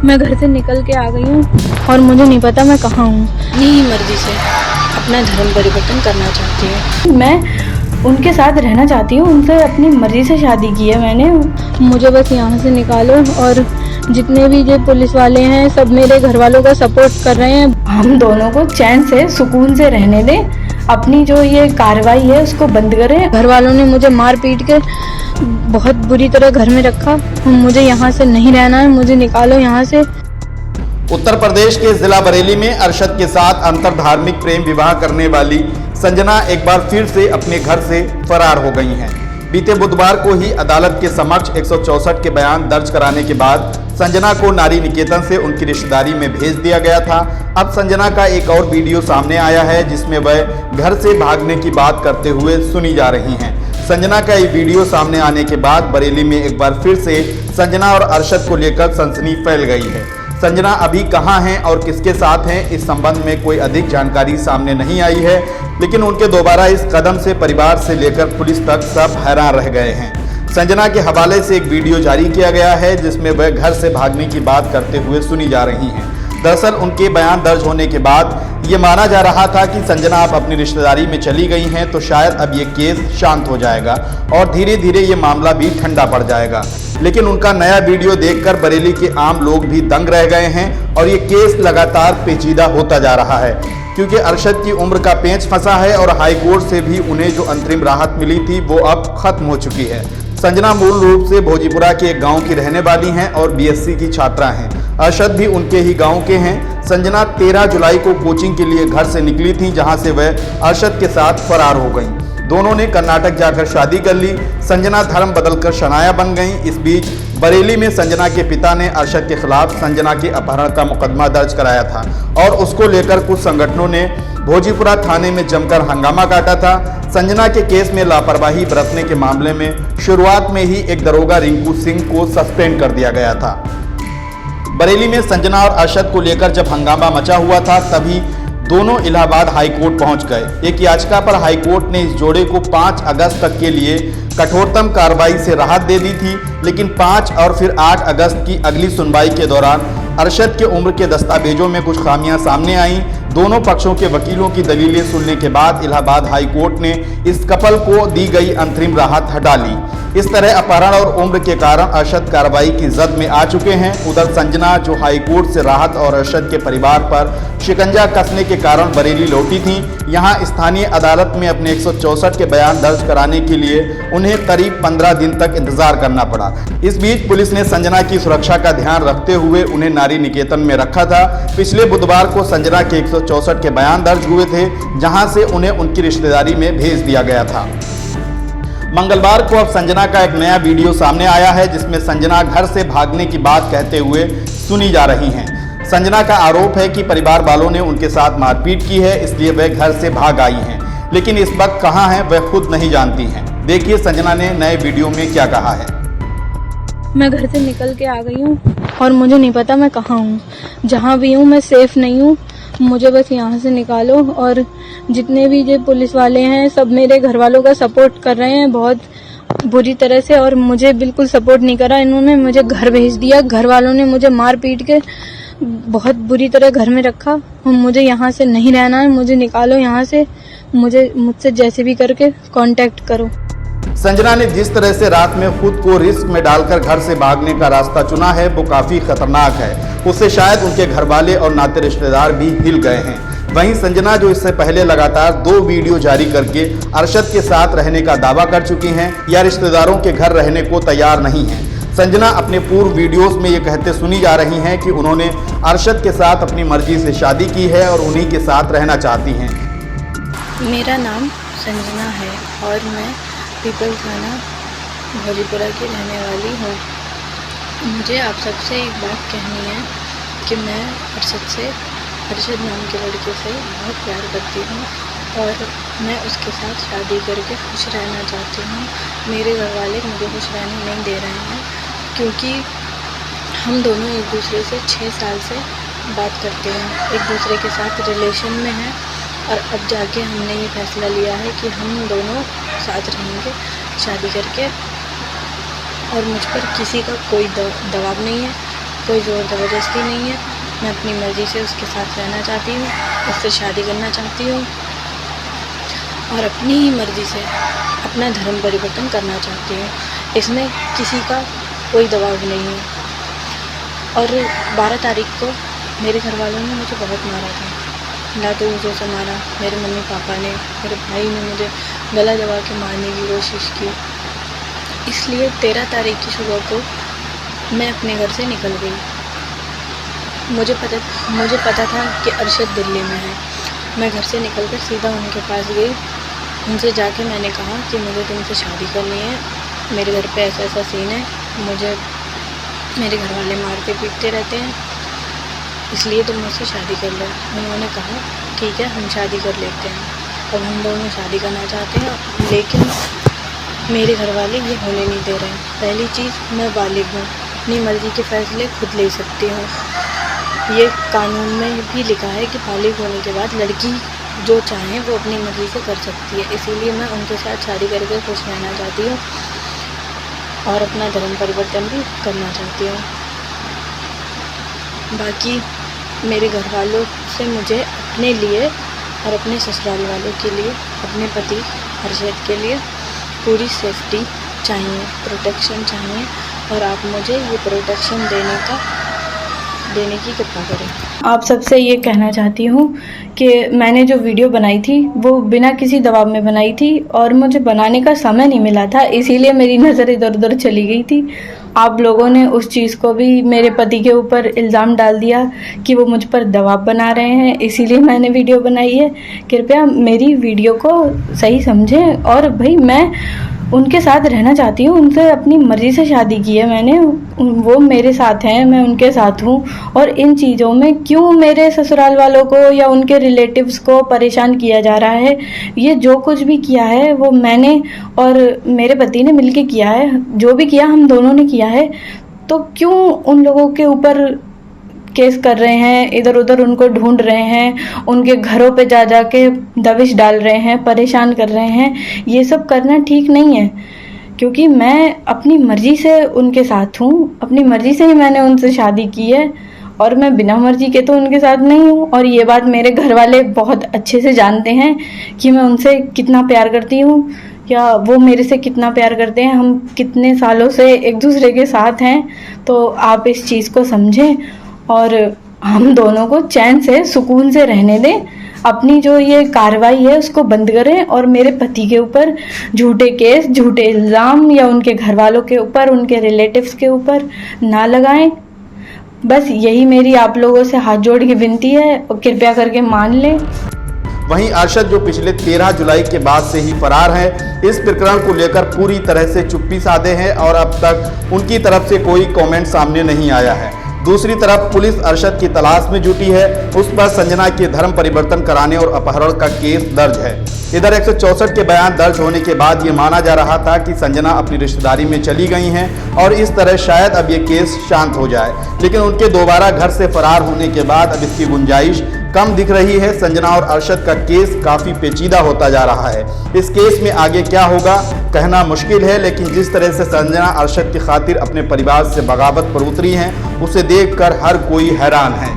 मैं घर से निकल के आ गई हूँ और मुझे नहीं पता मैं कहाँ हूँ। अपनी मर्जी से अपना धर्म परिवर्तन करना चाहती हूँ। मैं उनके साथ रहना चाहती हूँ, उनसे अपनी मर्जी से शादी की है मैंने। मुझे बस यहाँ से निकालो और जितने भी ये पुलिस वाले हैं सब मेरे घर वालों का सपोर्ट कर रहे हैं। हम दोनों को चैन से सुकून से रहने दें, अपनी जो ये कार्रवाई है उसको बंद करें। घर वालों ने मुझे मार पीट के बहुत बुरी तरह घर में रखा। मुझे यहाँ से नहीं रहना है, मुझे निकालो यहाँ से। उत्तर प्रदेश के जिला बरेली में अरशद के साथ अंतर धार्मिक प्रेम विवाह करने वाली संजना एक बार फिर से अपने घर से फरार हो गई हैं। बीते बुधवार को ही अदालत के समक्ष 164 के बयान दर्ज कराने के बाद संजना को नारी निकेतन से उनकी रिश्तेदारी में भेज दिया गया था। अब संजना का एक और वीडियो सामने आया है जिसमें वह घर से भागने की बात करते हुए सुनी जा रही हैं। संजना का ये वीडियो सामने आने के बाद बरेली में एक बार फिर से संजना और अरशद को लेकर सनसनी फैल गई है। संजना अभी कहां हैं और किसके साथ हैं, इस संबंध में कोई अधिक जानकारी सामने नहीं आई है, लेकिन उनके दोबारा इस कदम से परिवार से लेकर पुलिस तक सब हैरान रह गए हैं। संजना के हवाले से एक वीडियो जारी किया गया है जिसमें वह घर से भागने की बात करते हुए सुनी जा रही हैं। दरअसल उनके बयान दर्ज होने के बाद ये माना जा रहा था कि संजना अब अपनी रिश्तेदारी में चली गई हैं तो शायद अब ये केस शांत हो जाएगा और धीरे धीरे ये मामला भी ठंडा पड़ जाएगा। लेकिन उनका नया वीडियो देखकर बरेली के आम लोग भी दंग रह गए हैं और ये केस लगातार पेचीदा होता जा रहा है, क्योंकि अरशद की उम्र का पेंच फंसा है और हाईकोर्ट से भी उन्हें जो अंतरिम राहत मिली थी वो अब खत्म हो चुकी है। संजना मूल रूप से भोजीपुरा के एक गांव की रहने वाली हैं और बीएससी की छात्रा हैं। अरशद भी उनके ही गांव के हैं। संजना 13 जुलाई को कोचिंग के लिए घर से निकली थी, जहां से वह अरशद के साथ फरार हो गईं। दोनों ने कर्नाटक जाकर शादी कर ली। संजना धर्म बदलकर शनाया बन गईं। इस बीच बरेली में संजना के पिता ने अरशद के खिलाफ संजना के अपहरण का मुकदमा दर्ज कराया था और उसको लेकर कुछ संगठनों ने भोजीपुरा थाने में जमकर हंगामा काटा था। संजना के केस में लापरवाही बरतने के मामले में शुरुआत में ही एक दरोगा रिंकू सिंह को सस्पेंड कर दिया गया था। बरेली में संजना और अरशद को लेकर जब हंगामा मचा हुआ था तभी दोनों इलाहाबाद हाईकोर्ट पहुंच गए। एक याचिका पर हाईकोर्ट ने इस जोड़े को 5 अगस्त तक के लिए कठोरतम कार्रवाई से राहत दे दी थी, लेकिन 5 और फिर 8 अगस्त की अगली सुनवाई के दौरान अरशद के उम्र के दस्तावेजों में कुछ खामियां सामने आईं। दोनों पक्षों के वकीलों की दलीलें सुनने के बाद इलाहाबाद हाईकोर्ट ने इस कपल को दी गई अंतरिम राहत हटा ली। इस तरह अपहरण और उम्र के कारण अरशद कार्रवाई की जद में आ चुके हैं। उधर संजना जो हाईकोर्ट से राहत और अरशद के परिवार पर शिकंजा कसने के कारण बरेली लौटी थी, यहां स्थानीय अदालत में अपने 164 के बयान दर्ज कराने के लिए उन्हें करीब 15 दिन तक इंतजार करना पड़ा। इस बीच पुलिस ने संजना की सुरक्षा का ध्यान रखते हुए उन्हें नारी निकेतन में रखा था। पिछले बुधवार को संजना के 164 के बयान दर्ज हुए थे, जहां से उन्हें उनकी रिश्तेदारी में भेज दिया गया था। मंगलवार को अब संजना का एक नया वीडियो सामने आया है जिसमें संजना घर से भागने की बात कहते हुए सुनी जा रही हैं। संजना का आरोप है कि परिवार वालों ने उनके साथ मारपीट की है, इसलिए वह घर से भाग आई हैं, लेकिन इस वक्त कहां हैं वह खुद नहीं जानती हैं। देखिए संजना ने नए वीडियो में क्या कहा है। मैं घर से निकल के आ गई हूँ और मुझे नहीं पता मैं कहाँ हूँ। जहाँ भी हूँ मैं सेफ नहीं हूँ। मुझे बस यहाँ से निकालो और जितने भी ये पुलिस वाले हैं सब मेरे घर वालों का सपोर्ट कर रहे हैं बहुत बुरी तरह से, और मुझे बिल्कुल सपोर्ट नहीं करा। इन्होंने मुझे घर भेज दिया। घर वालों ने मुझे मार पीट के बहुत बुरी तरह घर में रखा। मुझे यहाँ से नहीं रहना है, मुझे निकालो यहाँ से। मुझसे जैसे भी करके कांटेक्ट करो। संजना ने जिस तरह से रात में खुद को रिस्क में डालकर घर से भागने का रास्ता चुना है वो काफी खतरनाक है। उससे शायद उनके घर वाले और नाते रिश्तेदार भी हिल गए हैं। वहीं संजना जो इससे पहले लगातार 2 वीडियो जारी करके अरशद के साथ रहने का दावा कर चुकी हैं या रिश्तेदारों के घर रहने को तैयार नहीं हैं। संजना अपने पूर्व वीडियोस में ये कहते सुनी जा रही हैं कि उन्होंने अरशद के साथ अपनी मर्जी से शादी की है और उन्हीं के साथ रहना चाहती हैं। मेरा नाम संजना है और मैं पीपल थाना भोजीपुरा की रहने वाली हूँ। मुझे आप सबसे एक बात कहनी है कि मैं अरशद नाम के लड़के से बहुत प्यार करती हूँ और मैं उसके साथ शादी करके खुश रहना चाहती हूँ। मेरे घर वाले मुझे खुश रहने नहीं दे रहे हैं क्योंकि हम दोनों एक दूसरे से 6 साल से बात करते हैं, एक दूसरे के साथ रिलेशन में हैं और अब जाके हमने ये फैसला लिया है कि हम दोनों साथ रहेंगे शादी करके। और मुझ पर किसी का कोई दबाव नहीं है, कोई ज़ोर ज़बरदस्ती नहीं है। मैं अपनी मर्ज़ी से उसके साथ रहना चाहती हूँ, उससे शादी करना चाहती हूँ और अपनी ही मर्ज़ी से अपना धर्म परिवर्तन करना चाहती हूँ। इसमें किसी का कोई दबाव नहीं है। और 12 तारीख को मेरे घर वालों ने मुझे बहुत मारा था, लातों ऊँचों से मारा। मेरे मम्मी पापा ने, मेरे भाई ने मुझे गला दबा के मारने की कोशिश की। इसलिए 13 तारीख की सुबह को मैं अपने घर से निकल गई। मुझे पता था कि अरशद दिल्ली में है। मैं घर से निकलकर सीधा उनके पास गई। उनसे जाके मैंने कहा कि मुझे तुमसे शादी करनी है, मेरे घर पे ऐसा ऐसा सीन है, मुझे मेरे घर वाले मारते पीटते रहते हैं, इसलिए तुम मुझसे शादी कर लो। उन्होंने कहा ठीक है, हम शादी कर लेते हैं। अब हम दोनों शादी करना चाहते हैं, लेकिन मेरे घर वाले ये होने नहीं दे रहे हैं। पहली चीज़, मैं बालिग हूँ, अपनी मर्ज़ी के फ़ैसले खुद ले सकती हूँ। ये कानून में भी लिखा है कि बालिग होने के बाद लड़की जो चाहे वो अपनी मर्ज़ी से कर सकती है। इसीलिए मैं उनके साथ शादी करके खुश रहना चाहती हूँ और अपना धर्म परिवर्तन भी करना चाहती हूँ। बाकी मेरे घर वालों से मुझे अपने लिए और अपने ससुराल वालों के लिए, अपने पति अरशद के लिए पूरी सेफ्टी चाहिए, प्रोटेक्शन चाहिए, और आप मुझे ये प्रोटेक्शन देने की कृपा करें। आप सबसे ये कहना चाहती हूँ कि मैंने जो वीडियो बनाई थी वो बिना किसी दबाव में बनाई थी और मुझे बनाने का समय नहीं मिला था, इसीलिए मेरी नज़र इधर उधर चली गई थी। आप लोगों ने उस चीज़ को भी मेरे पति के ऊपर इल्ज़ाम डाल दिया कि वो मुझ पर दबाव बना रहे हैं, इसीलिए मैंने वीडियो बनाई है। कृपया मेरी वीडियो को सही समझें। और भाई, मैं उनके साथ रहना चाहती हूँ, उनसे अपनी मर्ज़ी से शादी की है मैंने, वो मेरे साथ हैं, मैं उनके साथ हूँ। और इन चीज़ों में क्यों मेरे ससुराल वालों को या उनके रिलेटिव्स को परेशान किया जा रहा है? ये जो कुछ भी किया है वो मैंने और मेरे पति ने मिलके किया है, जो भी किया हम दोनों ने किया है। तो क्यों उन लोगों के ऊपर केस कर रहे हैं, इधर उधर उनको ढूंढ रहे हैं, उनके घरों पे जा जा के दबिश डाल रहे हैं, परेशान कर रहे हैं? ये सब करना ठीक नहीं है, क्योंकि मैं अपनी मर्ज़ी से उनके साथ हूँ, अपनी मर्ज़ी से ही मैंने उनसे शादी की है और मैं बिना मर्ज़ी के तो उनके साथ नहीं हूँ। और ये बात मेरे घर वाले बहुत अच्छे से जानते हैं कि मैं उनसे कितना प्यार करती हूँ या वो मेरे से कितना प्यार करते हैं। हम कितने सालों से एक दूसरे के साथ हैं, तो आप इस चीज़ को समझें और हम दोनों को चैन से, सुकून से रहने दें। अपनी जो ये कार्रवाई है उसको बंद करें और मेरे पति के ऊपर झूठे केस, झूठे इल्ज़ाम या उनके घर वालों के ऊपर, उनके रिलेटिव्स के ऊपर ना लगाएं। बस यही मेरी आप लोगों से हाथ जोड़ के विनती है और कृपया करके मान लें। वहीं अरशद, जो पिछले 13 जुलाई के बाद से ही फरार है, इस प्रकरण को लेकर पूरी तरह से चुप्पी साधे हैं और अब तक उनकी तरफ से कोई कमेंट सामने नहीं आया है। दूसरी तरफ पुलिस अरशद की तलाश में जुटी है, उस पर संजना के धर्म परिवर्तन कराने और अपहरण का केस दर्ज है। इधर 164 के बयान दर्ज होने के बाद ये माना जा रहा था कि संजना अपनी रिश्तेदारी में चली गई हैं और इस तरह शायद अब ये केस शांत हो जाए, लेकिन उनके दोबारा घर से फरार होने के बाद अब इसकी गुंजाइश कम दिख रही है। संजना और अरशद का केस काफ़ी पेचीदा होता जा रहा है। इस केस में आगे क्या होगा कहना मुश्किल है, लेकिन जिस तरह से संजना अरशद की खातिर अपने परिवार से बगावत पर उतरी हैं, उसे देखकर हर कोई हैरान है।